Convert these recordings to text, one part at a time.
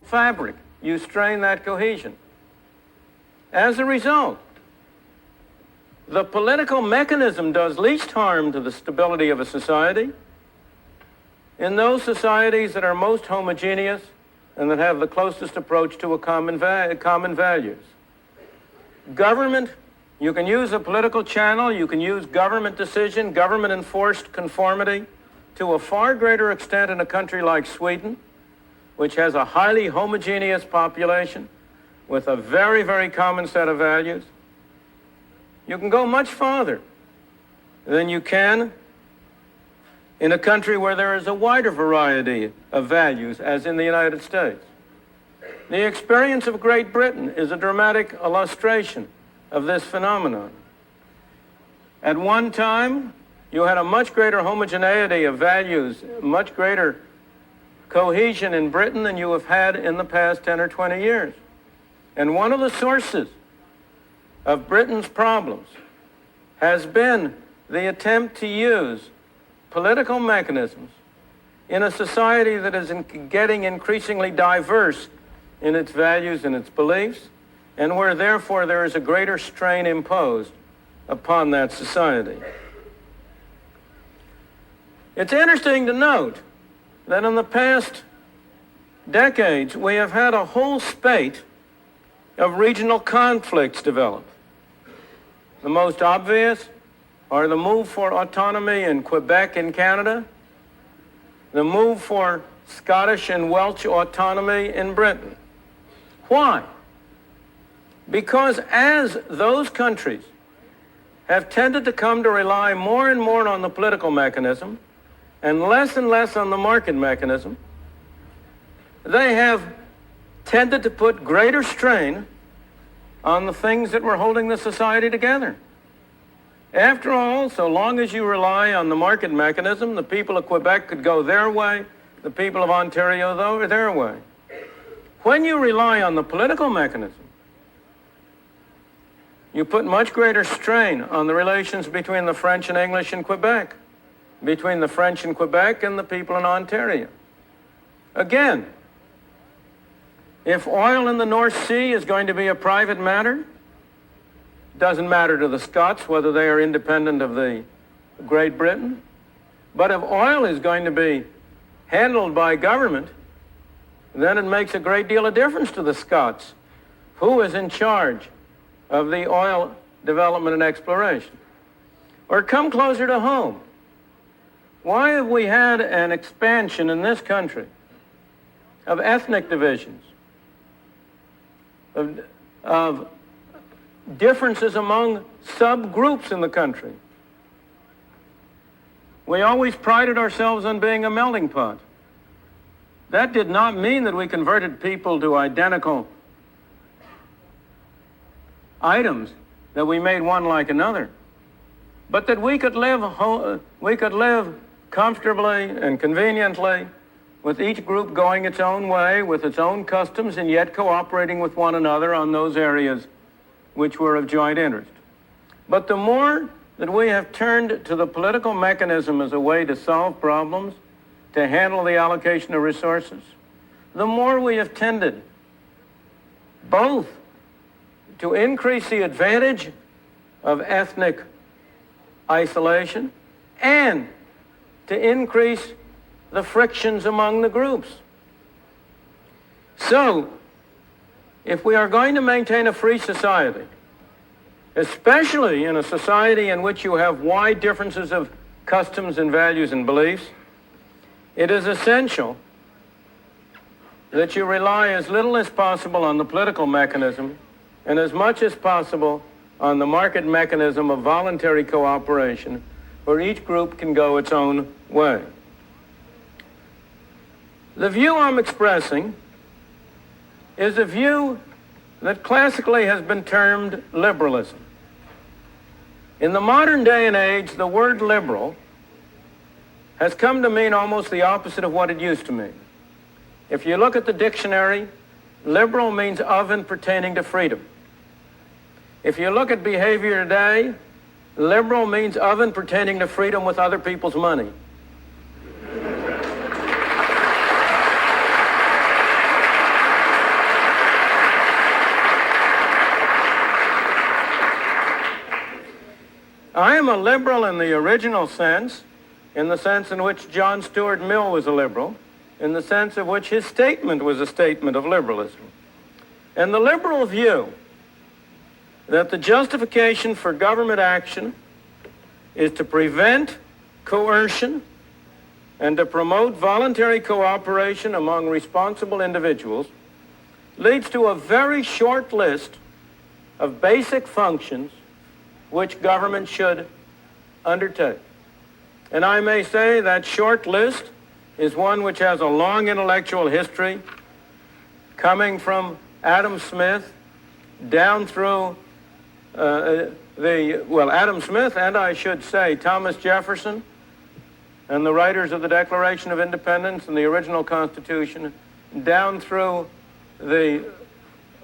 fabric. You strain that cohesion. As a result, the political mechanism does least harm to the stability of a society in those societies that are most homogeneous and that have the closest approach to common values. Government, you can use a political channel, you can use government decision, government-enforced conformity to a far greater extent in a country like Sweden, which has a highly homogeneous population with a very, very common set of values. You can go much farther than you can in a country where there is a wider variety of values, as in the United States. The experience of Great Britain is a dramatic illustration of this phenomenon. At one time, you had a much greater homogeneity of values, much greater cohesion in Britain than you have had in the past 10 or 20 years. And one of the sources of Britain's problems has been the attempt to use political mechanisms in a society that is getting increasingly diverse in its values and its beliefs, and where therefore there is a greater strain imposed upon that society. It's interesting to note that in the past decades we have had a whole spate of regional conflicts develop. The most obvious are the move for autonomy in Quebec in Canada, the move for Scottish and Welsh autonomy in Britain. Why? Because as those countries have tended to come to rely more and more on the political mechanism and less on the market mechanism, they have tended to put greater strain on the things that were holding the society together. After all, so long as you rely on the market mechanism, the people of Quebec could go their way, the people of Ontario their way. When you rely on the political mechanism, you put much greater strain on the relations between the French and English in Quebec, between the French in Quebec and the people in Ontario. Again, if oil in the North Sea is going to be a private matter, it doesn't matter to the Scots whether they are independent of the Great Britain. But if oil is going to be handled by government, then it makes a great deal of difference to the Scots who is in charge of the oil development and exploration. Or come closer to home. Why have we had an expansion in this country of ethnic divisions, of differences among subgroups in the country? We always prided ourselves on being a melting pot. That did not mean that we converted people to identical items, that we made one like another, but that we could live comfortably and conveniently with each group going its own way, with its own customs, and yet cooperating with one another on those areas which were of joint interest. But the more that we have turned to the political mechanism as a way to solve problems, to handle the allocation of resources, the more we have tended both to increase the advantage of ethnic isolation and to increase the frictions among the groups. So, if we are going to maintain a free society, especially in a society in which you have wide differences of customs and values and beliefs, it is essential that you rely as little as possible on the political mechanism and as much as possible on the market mechanism of voluntary cooperation, where each group can go its own way. The view I'm expressing is a view that classically has been termed liberalism. In the modern day and age, the word liberal has come to mean almost the opposite of what it used to mean. If you look at the dictionary, liberal means of and pertaining to freedom. If you look at behavior today, liberal means of and pertaining to freedom with other people's money. a liberal in the original sense, in the sense in which John Stuart Mill was a liberal, in the sense of which his statement was a statement of liberalism. And the liberal view that the justification for government action is to prevent coercion and to promote voluntary cooperation among responsible individuals leads to a very short list of basic functions which government should undertake. And I may say that short list is one which has a long intellectual history, coming from Adam Smith down through Adam Smith, and I should say Thomas Jefferson and the writers of the Declaration of Independence and the original Constitution, down through the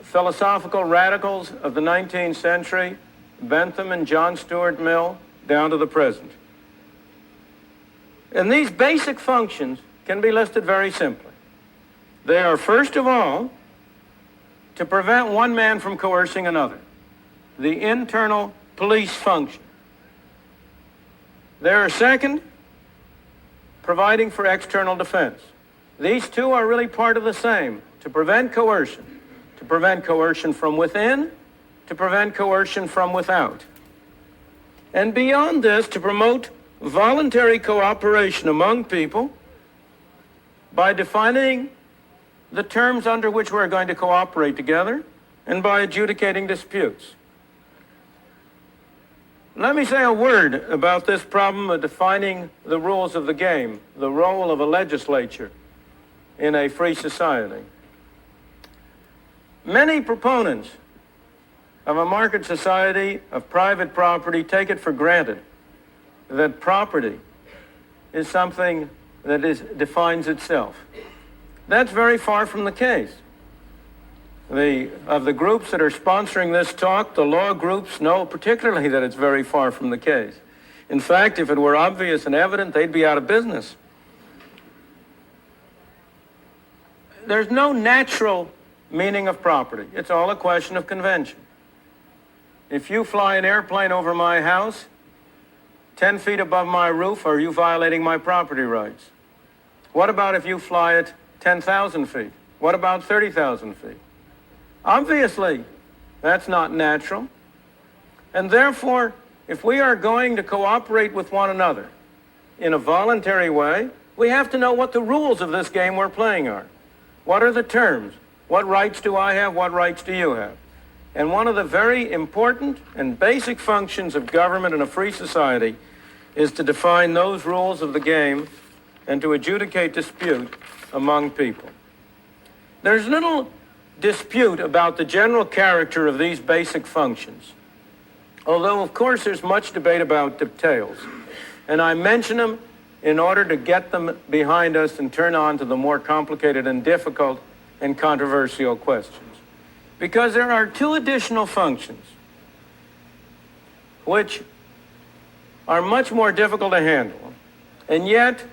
philosophical radicals of the 19th century, Bentham and John Stuart Mill, down to the present. And these basic functions can be listed very simply. They are, first of all, to prevent one man from coercing another, the internal police function. They are, second, providing for external defense. These two are really part of the same: to prevent coercion from within, to prevent coercion from without. And beyond this, to promote voluntary cooperation among people by defining the terms under which we're going to cooperate together and by adjudicating disputes. Let me say a word about this problem of defining the rules of the game, the role of a legislature in a free society. Many proponents of a market society of private property take it for granted that property is something that defines itself. That's very far from the case. Of the groups that are sponsoring this talk, the law groups know particularly that it's very far from the case. In fact, if it were obvious and evident, they'd be out of business. There's no natural meaning of property. It's all a question of convention. If you fly an airplane over my house, 10 feet above my roof, are you violating my property rights? What about if you fly it 10,000 feet? What about 30,000 feet? Obviously, that's not natural. And therefore, if we are going to cooperate with one another in a voluntary way, we have to know what the rules of this game we're playing are. What are the terms? What rights do I have? What rights do you have? And one of the very important and basic functions of government in a free society is to define those rules of the game and to adjudicate dispute among people. There's little dispute about the general character of these basic functions, although of course there's much debate about details. And I mention them in order to get them behind us and turn on to the more complicated and difficult and controversial questions. Because there are two additional functions which are much more difficult to handle, and yet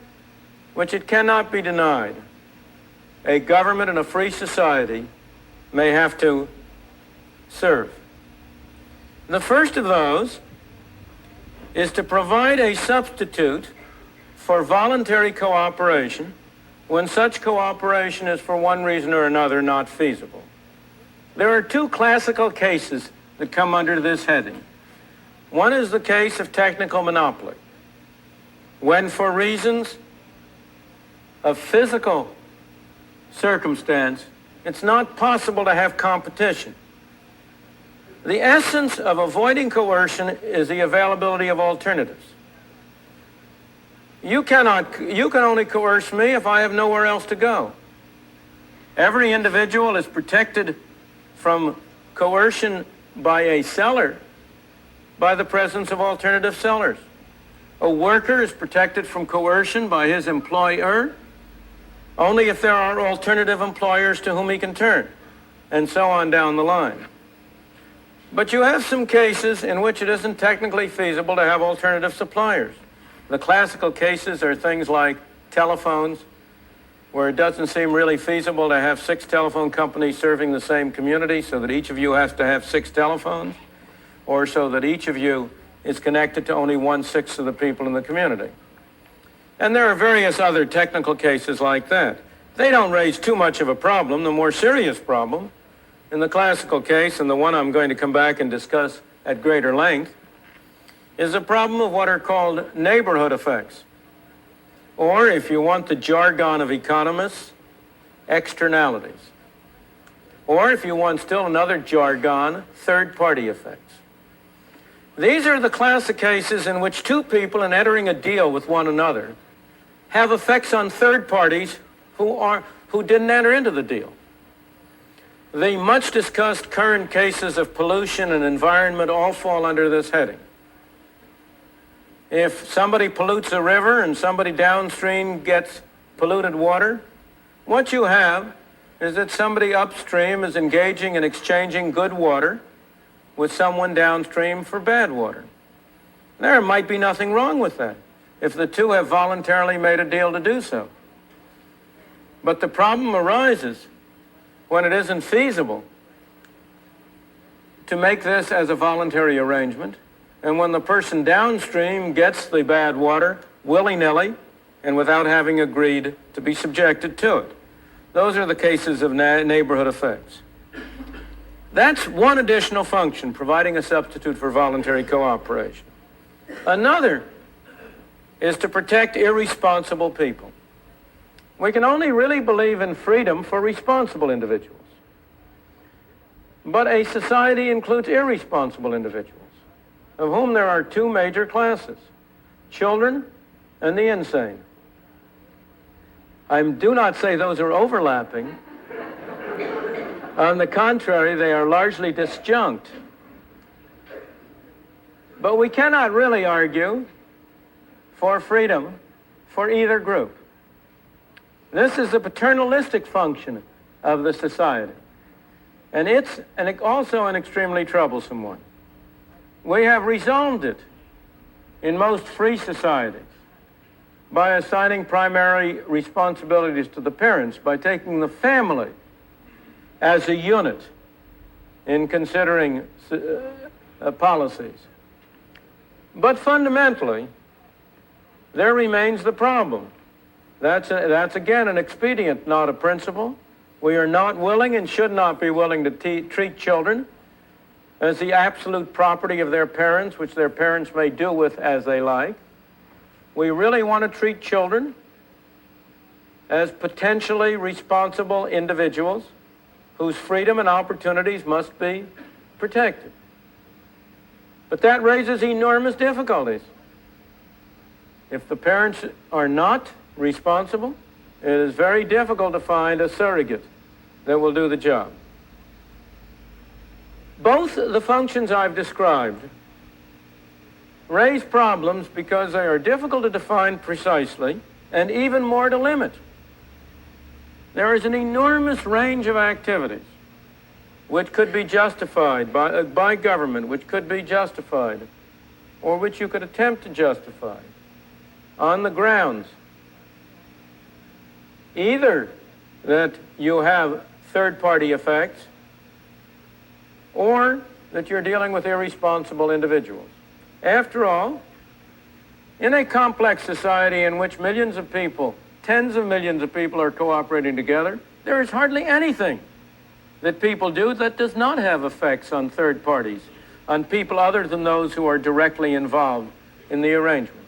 which it cannot be denied a government in a free society may have to serve. The first of those is to provide a substitute for voluntary cooperation when such cooperation is for one reason or another not feasible. There are two classical cases that come under this heading. One is the case of technical monopoly, when for reasons of physical circumstance, it's not possible to have competition. The essence of avoiding coercion is the availability of alternatives. You can only coerce me if I have nowhere else to go. Every individual is protected from coercion by a seller by the presence of alternative sellers. A worker is protected from coercion by his employer only if there are alternative employers to whom he can turn, and so on down the line. But you have some cases in which it isn't technically feasible to have alternative suppliers. The classical cases are things like telephones, where it doesn't seem really feasible to have 6 telephone companies serving the same community so that each of you has to have 6 telephones, or so that each of you is connected to only 1/6 of the people in the community. And there are various other technical cases like that. They don't raise too much of a problem. The more serious problem, in the classical case, and the one I'm going to come back and discuss at greater length, is the problem of what are called neighborhood effects. Or, if you want the jargon of economists, externalities. Or, if you want still another jargon, third-party effects. These are the classic cases in which two people, in entering a deal with one another, have effects on third parties who didn't enter into the deal. The much discussed current cases of pollution and environment all fall under this heading. If somebody pollutes a river and somebody downstream gets polluted water, what you have is that somebody upstream is engaging in exchanging good water with someone downstream for bad water. There might be nothing wrong with that if the two have voluntarily made a deal to do so. But the problem arises when it isn't feasible to make this as a voluntary arrangement, and when the person downstream gets the bad water willy-nilly and without having agreed to be subjected to it. Those are the cases of neighborhood effects. That's one additional function, providing a substitute for voluntary cooperation. Another is to protect irresponsible people. We can only really believe in freedom for responsible individuals. But a society includes irresponsible individuals, of whom there are two major classes, children and the insane. I do not say those are overlapping. On the contrary, they are largely disjunct. But we cannot really argue for freedom for either group. This is the paternalistic function of the society. And it's also an extremely troublesome one. We have resolved it in most free societies by assigning primary responsibilities to the parents, by taking the family as a unit in considering policies. But fundamentally, there remains the problem. That's again an expedient, not a principle. We are not willing and should not be willing to treat children as the absolute property of their parents, which their parents may do with as they like. We really want to treat children as potentially responsible individuals whose freedom and opportunities must be protected. But that raises enormous difficulties. If the parents are not responsible, it is very difficult to find a surrogate that will do the job. Both the functions I've described raise problems because they are difficult to define precisely and even more to limit. There is an enormous range of activities which could be justified by government, which could be justified, or which you could attempt to justify on the grounds either that you have third-party effects or that you're dealing with irresponsible individuals. After all, in a complex society in which millions of people, tens of millions of people are cooperating together, there is hardly anything that people do that does not have effects on third parties, on people other than those who are directly involved in the arrangement.